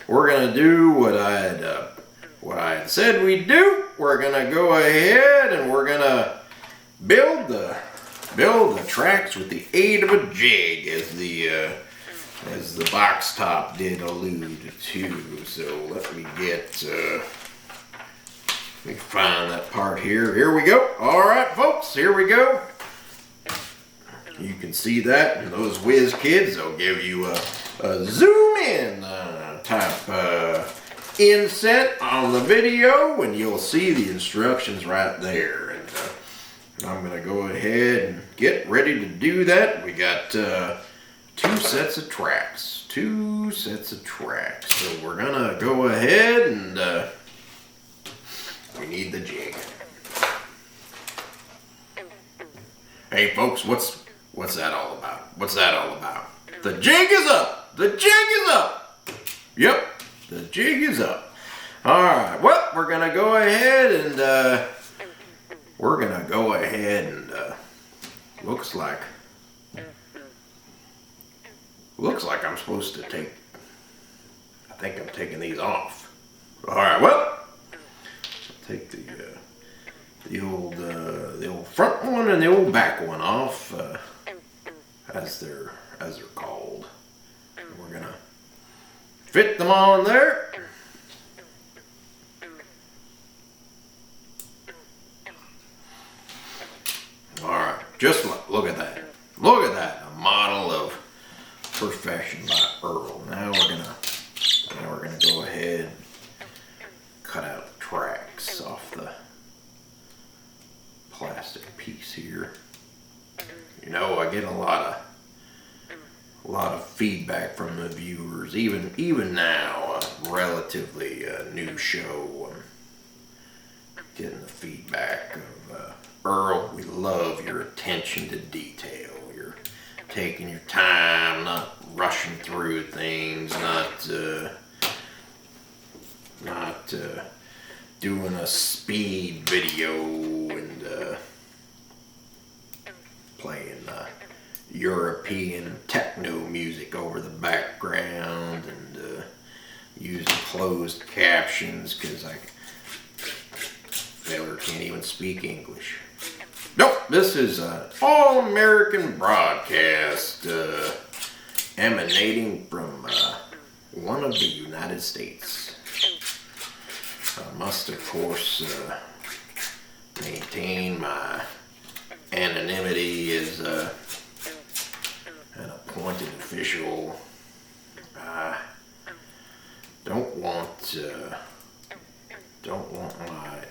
we're gonna do what I had said we'd do. We're gonna go ahead and we're gonna build the tracks with the aid of a jig, as the box top did allude to. So let me find that part here. Here we go. All right, folks, here we go. You can see that, and those whiz kids, they'll give you a zoom in type inset on the video, and you'll see the instructions right there. And I'm gonna go ahead and get ready to do that. We got two sets of tracks. So we're gonna go ahead and we need the jig. Hey folks, what's that all about? The jig is up! Yep, the jig is up. Alright, well, we're gonna go ahead and looks like I'm supposed to I think I'm taking these off. Alright, well, I'll take the old front one and the old back one off, as they're called. And we're gonna fit them on there. All right, just look at that. A model of perfection by Earl. Now we're gonna go ahead and cut out the tracks off the plastic piece here. You know, I get a lot of feedback from the viewers, even now, a relatively new show. Getting the feedback of Earl, we love your attention to detail. You're taking your time, not rushing through things, not doing a speed video and playing European techno music over the background and using closed captions because Taylor can't even speak English. Nope, this is an all-American broadcast emanating from one of the United States. I must, of course, maintain my anonymity as an appointed official. I don't want my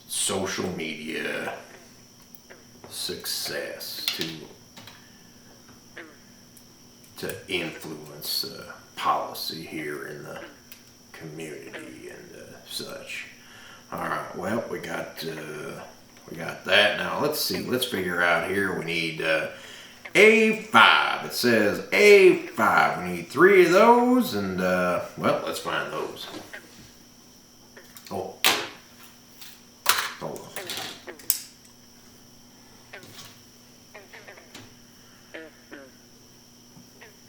social media success to influence policy here in the community and such. All right, well, we got that. Now let's see. Let's figure out here. We need A5. It says A5. We need 3 of those, and well, let's find those. Oh, hold on.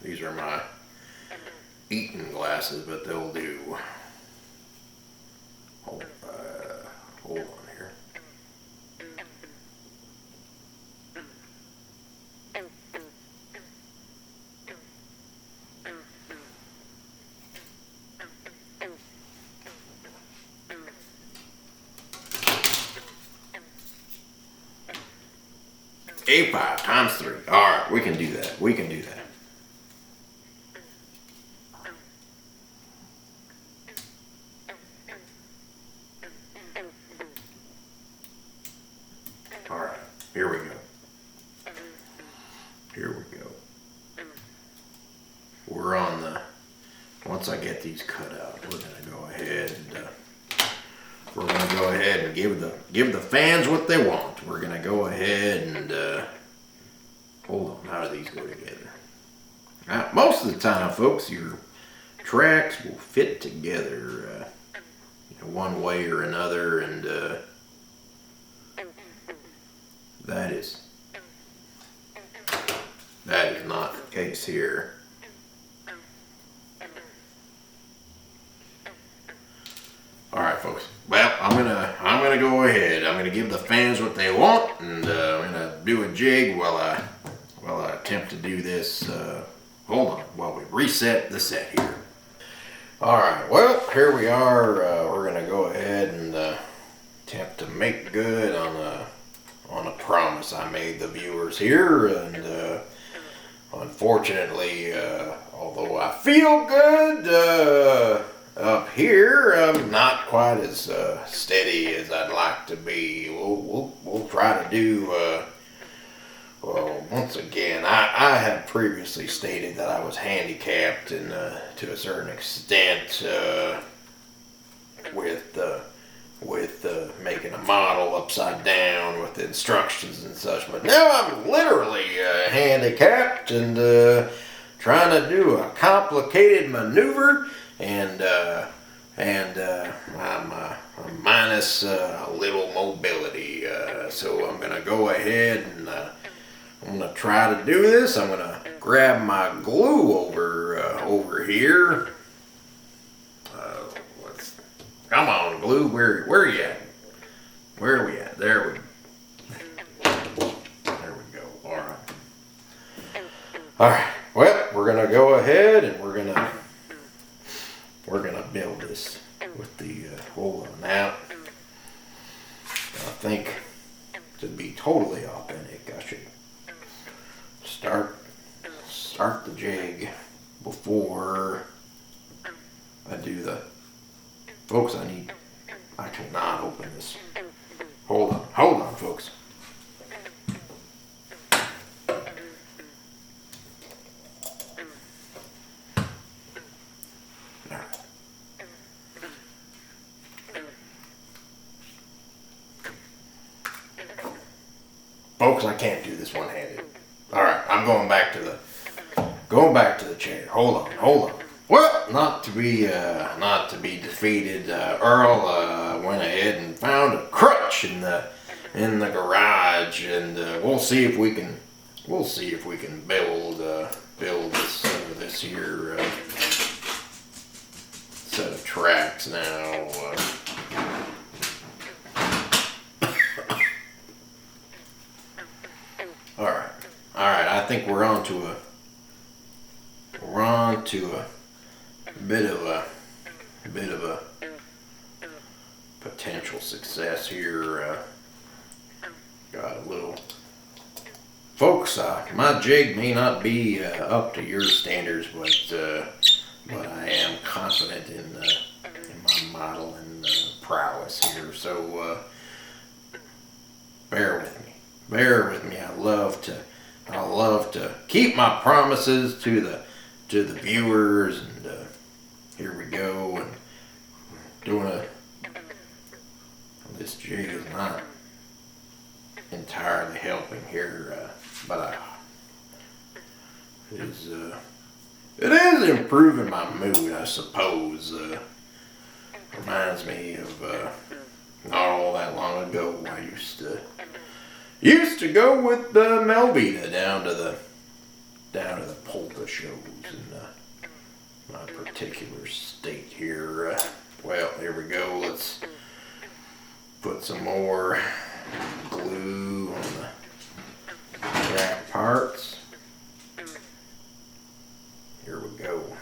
These are my eating glasses, but they'll do. Hold on here. A5 times 3. All right, we can do that. All right, here we go. We're on the. Once I get these cut out, we're gonna go ahead and give the fans what they want. We're gonna go ahead and hold on. How do these go together? Now, most of the time, folks, your tracks will fit together one way or another, and that is not the case here. gonna go ahead. I'm gonna give the fans what they want, and I'm gonna do a jig while I attempt to do this. Hold on, while we reset the set here. All right, well, here we are. We're gonna go ahead and attempt to make good on a promise I made the viewers here, and unfortunately, although I feel good up here, I'm not quite as steady as I'd like to be. We'll try to do. Well, once again, I have previously stated that I was handicapped, and to a certain extent, with making a model upside down with the instructions and such. But now I'm literally handicapped and trying to do a complicated maneuver, and I'm minus a little mobility. So I'm gonna go ahead and I'm gonna try to do this. I'm gonna grab my glue over here. Come on, glue. Where are you at? Where are we at? There we go. All right. All right. Well, we're gonna go ahead and we're gonna build this with the hold on now. I think to be totally authentic, I should start the jig before I do the. Folks, I cannot open this. Hold on, folks. Folks, I can't do this one-handed. All right, I'm going back to the chair. Hold on. Well, not to be defeated, Earl went ahead and found a crutch in the garage, and we'll see if we can build this here set of tracks now. All right. I think we're on to a bit of a potential success here. Got a little, folks. My jig may not be up to your standards, but I am confident in my model and prowess here. So bear with me. I love to keep my promises to the viewers, and here we go. And this jig is not entirely helping here, but it is improving my mood, I suppose. Reminds me of not all that long ago. I used to go with Melvita down to the polka shows in my particular state here. Well, here we go. Let's put some more glue on the track parts. Here we go.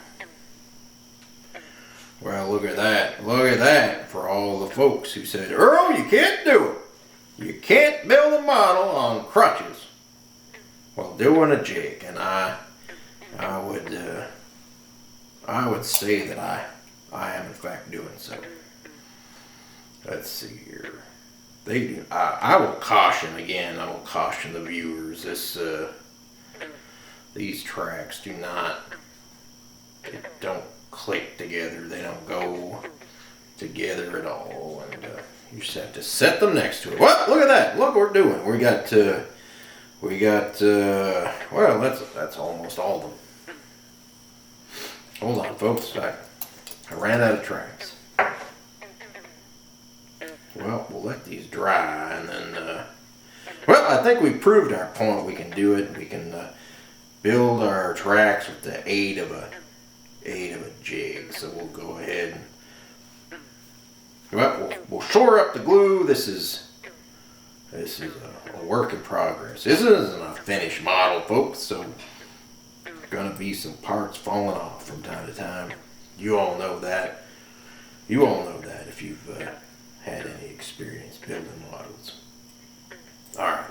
Well, look at that for all the folks who said, Earl, you can't do it. You can't build a model on crutches while doing a jig, and I would say that I am in fact doing so. Let's see here. I will caution again. I will caution the viewers. These tracks don't click together. They don't go together at all, and you just have to set them next to it. Well, look at that. Look what we're doing. We got well, that's almost all of them. Hold on, folks. I ran out of tracks. Well, we'll let these dry, and then well, I think we proved our point. We can do it. We can build our tracks with the aid of a jig. So we'll go ahead and Well, we'll shore up the glue. This is a work in progress. This isn't a finished model, folks, so there's gonna be some parts falling off from time to time. You all know that. You all know that if you've had any experience building models. All right.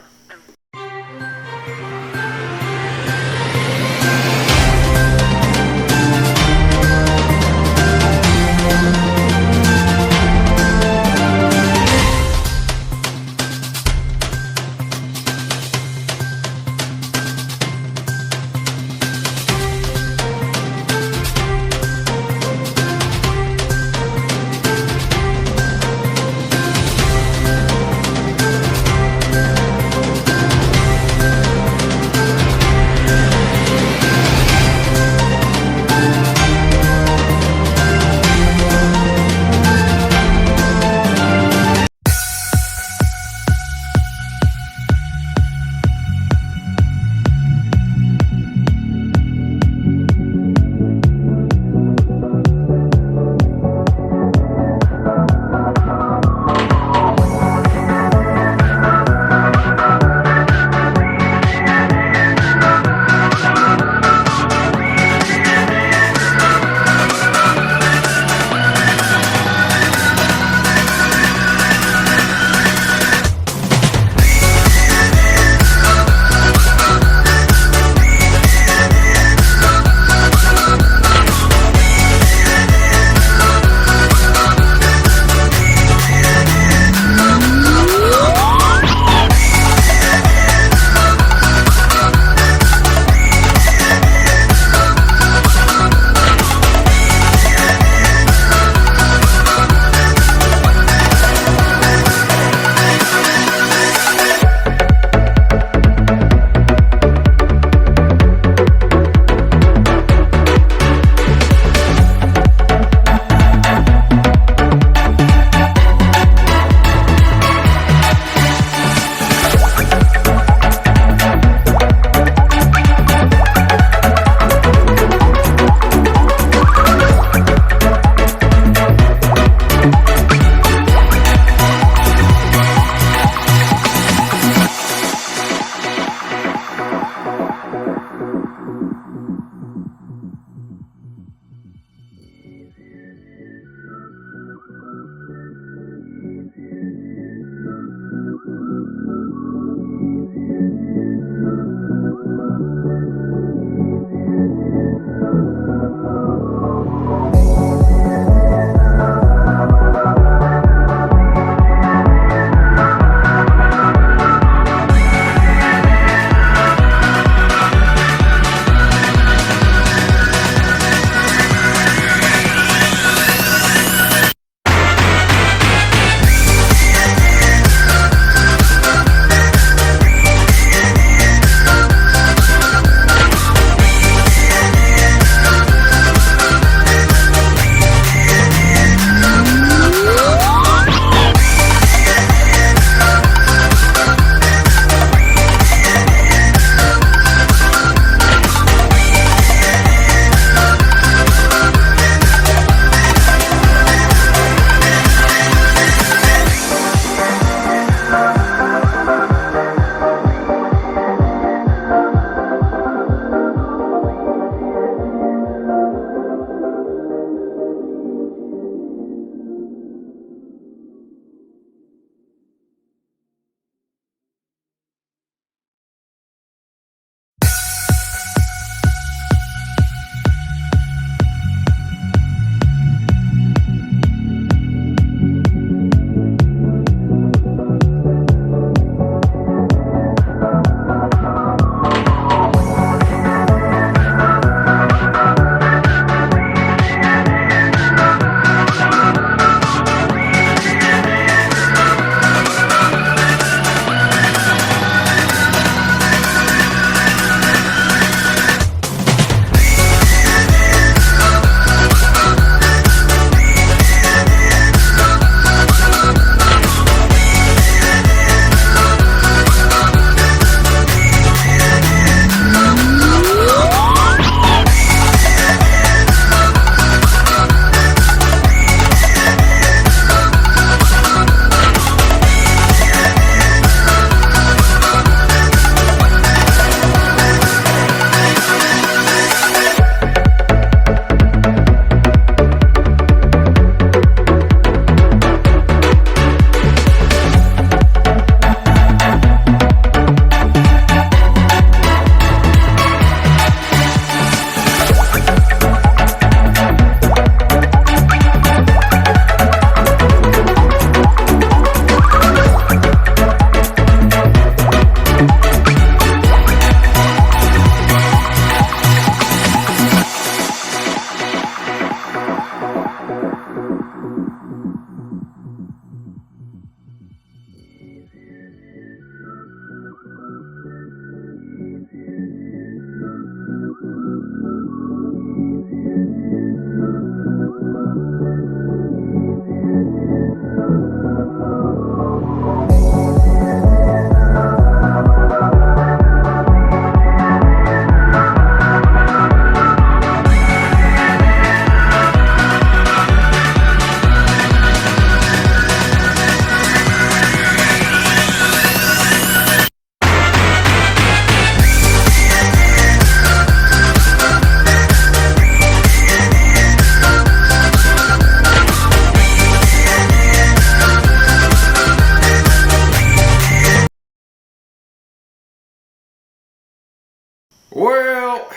Well,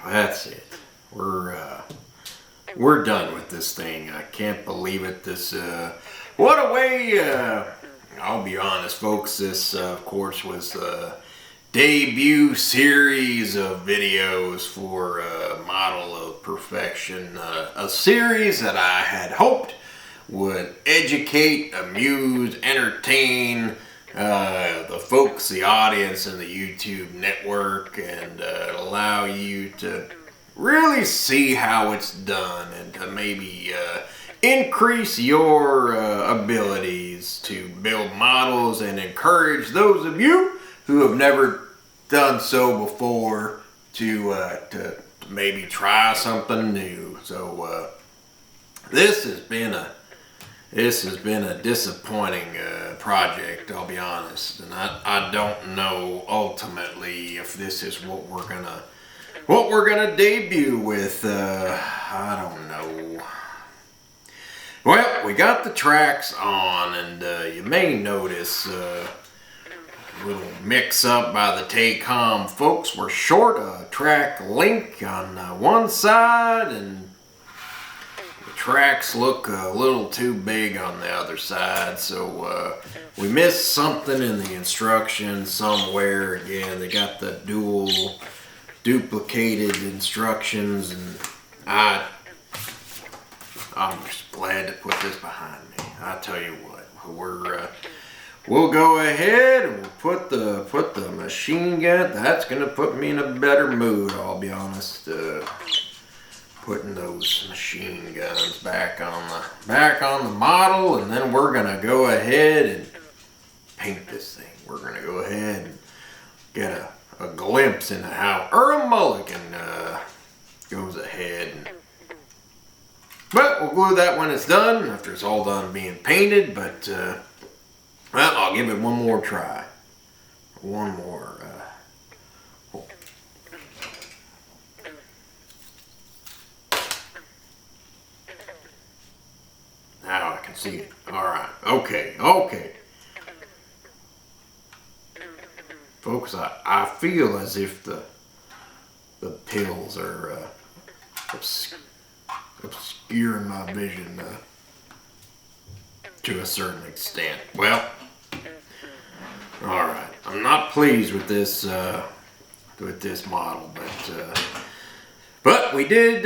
that's it. We're done with this thing. I can't believe it. What a way. I'll be honest, folks. This, of course, was the debut series of videos for Model of Perfection. A series that I had hoped would educate, amuse, entertain the folks, the audience, and the YouTube network, and allow you to really see how it's done and to maybe increase your abilities to build models and encourage those of you who have never done so before to maybe try something new. So this has been a disappointing project, I'll be honest, and I don't know ultimately if this is what we're gonna debut with. I don't know. Well, we got the tracks on, and you may notice a little mix-up by the Takom folks. We're short a track link on one side, and the tracks look a little too big on the other side, so we missed something in the instructions somewhere. Again, they got the duplicated instructions, and I'm just glad to put this behind me. I tell you what, we'll go ahead and we'll put the machine gun. That's gonna put me in a better mood, I'll be honest. Putting those machine guns back on the model, and then we're gonna go ahead and paint this thing. We're gonna go ahead and get a glimpse into how Earl Mulligan goes ahead. But we'll glue that when it's done, after it's all done being painted. But well, I'll give it one more try. One more. Now I can see it. All right. Okay. Folks, I feel as if the pills are obscuring my vision to a certain extent. Well, all right. I'm not pleased with this model, but we did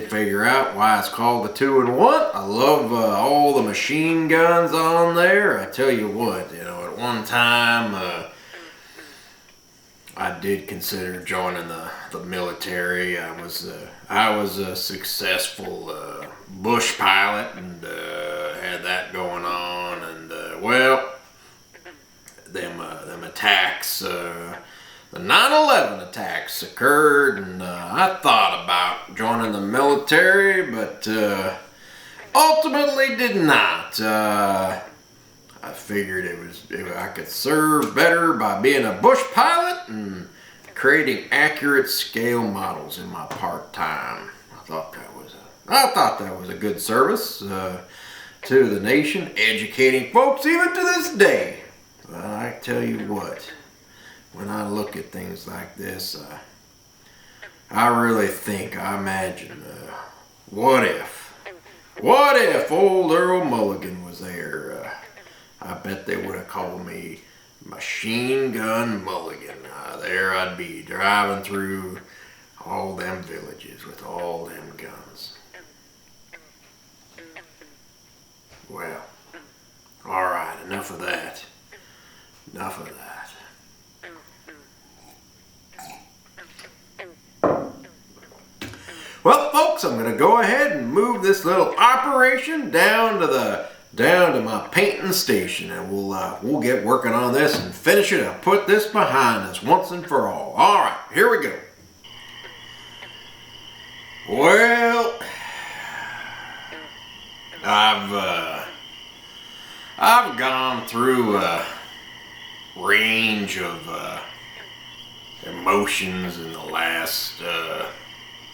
figure out why it's called the 2-in-1. I love all the machine guns on there. I tell you what, at one time I did consider joining the military. I was a successful bush pilot, and had that going on. And well, them attacks, the 9/11 attacks occurred, and I thought about joining the military, but ultimately did not. I figured I could serve better by being a bush pilot and creating accurate scale models in my part-time. I thought that was a good service to the nation, educating folks even to this day. But I tell you what, when I look at things like this, I really I imagine, what if old Earl Mulligan was there? I bet they would have called me Machine Gun Mulligan. There I'd be driving through all them villages with all them guns. Well, all right, enough of that. Well, folks, I'm going to go ahead and move this little operation down to my painting station, and we'll get working on this and finish it and put this behind us once and for all. All right, here we go. Well, I've gone through a range of emotions in the last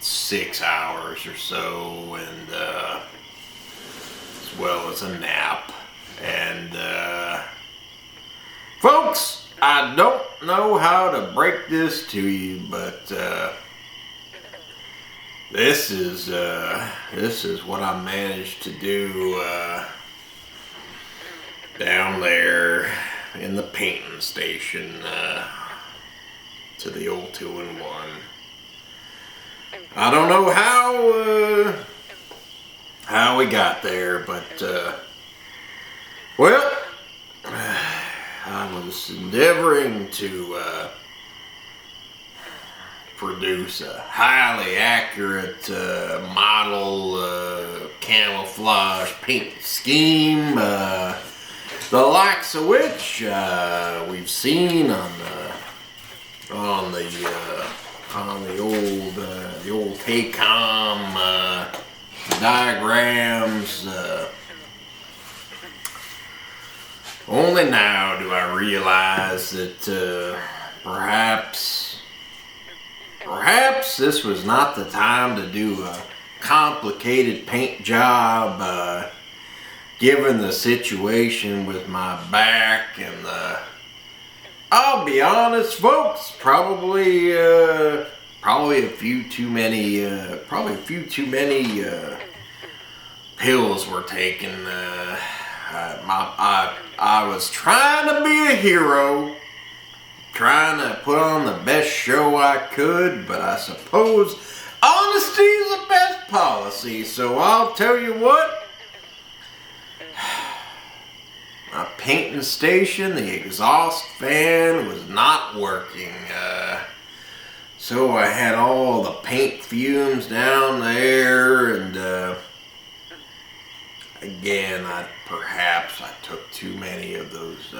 6 hours or so, and as well as a nap. And folks, I don't know how to break this to you, but this is what I managed to do down there in the painting station to the old 2-in-1. I don't know how we got there, but well, I was endeavoring to produce a highly accurate model camouflage paint scheme, the likes of which we've seen on the old Takom diagrams. Only now do I realize that perhaps this was not the time to do a complicated paint job, given the situation with my back and I'll be honest, folks, probably a few too many pills were taken. I was trying to be a hero, trying to put on the best show I could, but I suppose honesty is the best policy, so I'll tell you what. My painting station, the exhaust fan was not working, so I had all the paint fumes down there, and again, perhaps I took too many of those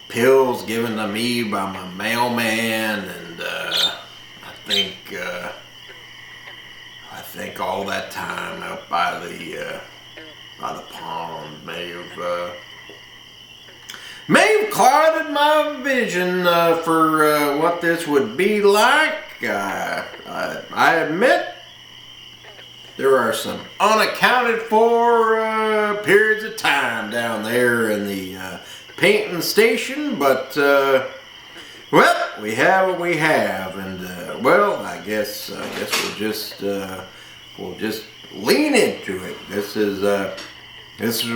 pills given to me by my mailman, and I think all that time out by the pond may have clouded my vision for what this would be like. I admit there are some unaccounted for periods of time down there in the painting station, but well, we have what we have, and well, I guess we'll just lean into it. This is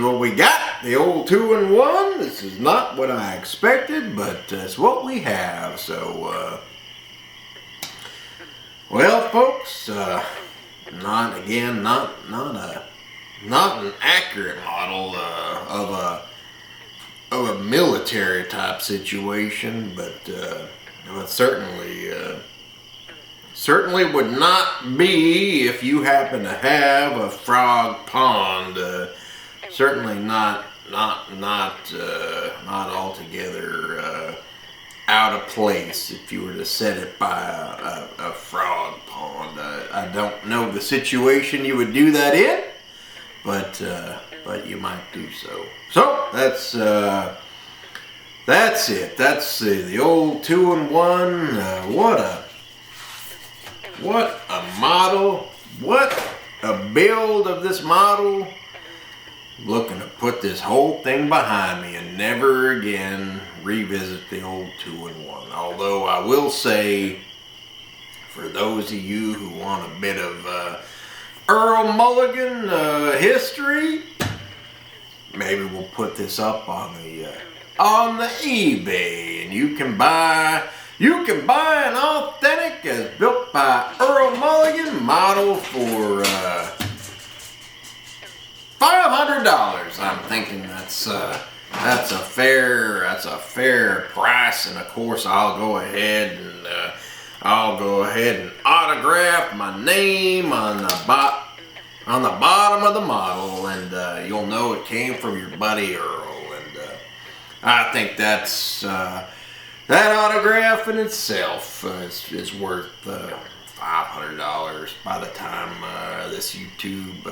what we got, the old 2-in-1. This is not what I expected, but it's what we have. So, well, folks, not an accurate model of a military type situation, but certainly would not be if you happen to have a frog pond. Certainly not altogether out of place if you were to set it by a frog pond. I don't know the situation you would do that in, but you might do so. So that's it. That's the old 2-in-1. What a model! What a build of this model! Looking to put this whole thing behind me and never again revisit the old 2-in-1. Although I will say, for those of you who want a bit of Earl Mulligan history, maybe we'll put this up on the eBay, and you can buy an authentic as built by Earl Mulligan model for $500. I'm thinking that's a fair price, and of course I'll go ahead and autograph my name on the bottom of the model, and you'll know it came from your buddy Earl. And I think that's that autograph in itself is worth $500 by the time this YouTube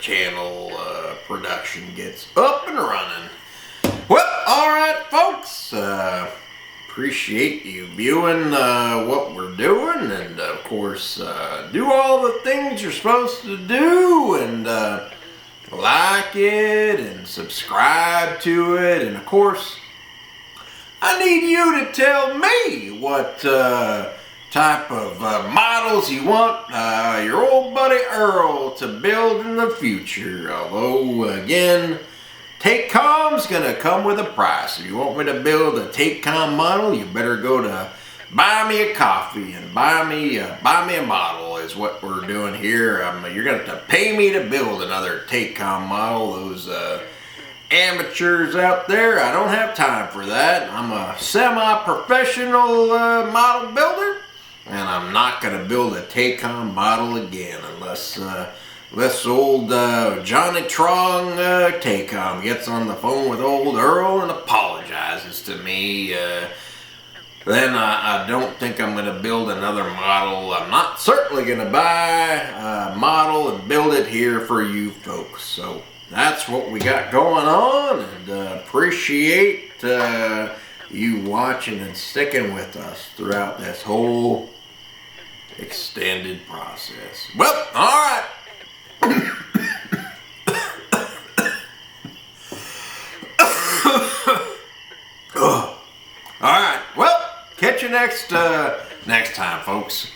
channel production gets up and running. Well, alright folks, appreciate you viewing what we're doing, and of course do all the things you're supposed to do, and like it and subscribe to it, and of course I need you to tell me what type of models you want your old buddy Earl to build in the future. Although, again, Takom's gonna come with a price. If you want me to build a Takom model, you better go to Buy Me a Coffee and buy me a model is what we're doing here. You're gonna have to pay me to build another Takom model. Those amateurs out there, I don't have time for that. I'm a semi-professional model builder, and I'm not gonna build a Takom model again unless old Johnny Trong Takom gets on the phone with old Earl and apologizes to me. Then I don't think I'm going to build another model. I'm not certainly going to buy a model and build it here for you folks. So that's what we got going on, and appreciate you watching and sticking with us throughout this whole extended process. Well, all right. All right. Well, catch you next time, folks.